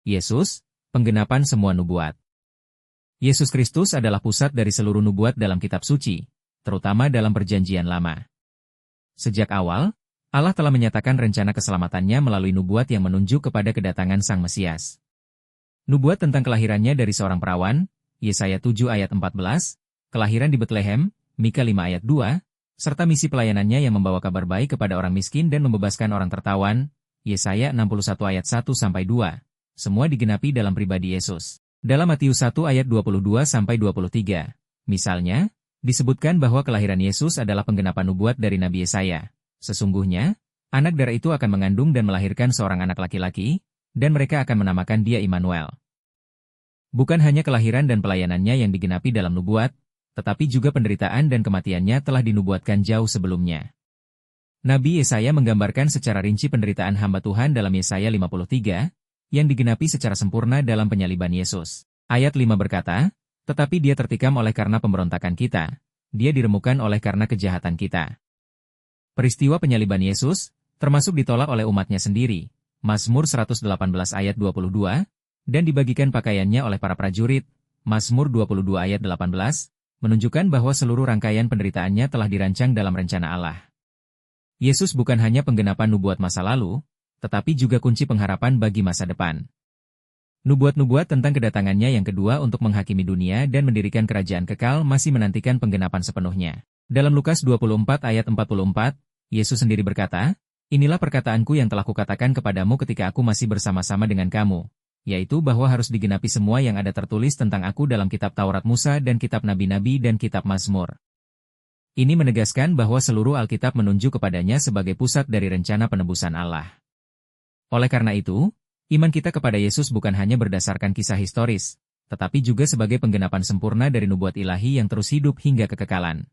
Yesus, penggenapan semua nubuat. Yesus Kristus adalah pusat dari seluruh nubuat dalam kitab suci, terutama dalam Perjanjian Lama. Sejak awal, Allah telah menyatakan rencana keselamatannya melalui nubuat yang menunjuk kepada kedatangan Sang Mesias. Nubuat tentang kelahirannya dari seorang perawan, Yesaya 7 ayat 14, kelahiran di Betlehem, Mika 5 ayat 2, serta misi pelayanannya yang membawa kabar baik kepada orang miskin dan membebaskan orang tertawan, Yesaya 61 ayat 1-2, semua digenapi dalam pribadi Yesus. Dalam Matius 1 ayat 22-23, misalnya, disebutkan bahwa kelahiran Yesus adalah penggenapan nubuat dari Nabi Yesaya. Sesungguhnya, anak darah itu akan mengandung dan melahirkan seorang anak laki-laki, dan mereka akan menamakan dia Immanuel. Bukan hanya kelahiran dan pelayanannya yang digenapi dalam nubuat, tetapi juga penderitaan dan kematiannya telah dinubuatkan jauh sebelumnya. Nabi Yesaya menggambarkan secara rinci penderitaan hamba Tuhan dalam Yesaya 53, yang digenapi secara sempurna dalam penyaliban Yesus. Ayat 5 berkata, "Tetapi dia tertikam oleh karena pemberontakan kita, dia diremukan oleh karena kejahatan kita." Peristiwa penyaliban Yesus, termasuk ditolak oleh umatnya sendiri, Mazmur 118 ayat 22, dan dibagikan pakaiannya oleh para prajurit, Mazmur 22 ayat 18, menunjukkan bahwa seluruh rangkaian penderitaannya telah dirancang dalam rencana Allah. Yesus bukan hanya penggenapan nubuat masa lalu, tetapi juga kunci pengharapan bagi masa depan. Nubuat-nubuat tentang kedatangannya yang kedua untuk menghakimi dunia dan mendirikan kerajaan kekal masih menantikan penggenapan sepenuhnya. Dalam Lukas 24 ayat 44, Yesus sendiri berkata, "Inilah perkataanku yang telah kukatakan kepadamu ketika aku masih bersama-sama dengan kamu, yaitu bahwa harus digenapi semua yang ada tertulis tentang aku dalam kitab Taurat Musa dan kitab Nabi-Nabi dan kitab Mazmur." Ini menegaskan bahwa seluruh Alkitab menunjuk kepadanya sebagai pusat dari rencana penebusan Allah. Oleh karena itu, iman kita kepada Yesus bukan hanya berdasarkan kisah historis, tetapi juga sebagai penggenapan sempurna dari nubuat ilahi yang terus hidup hingga kekekalan.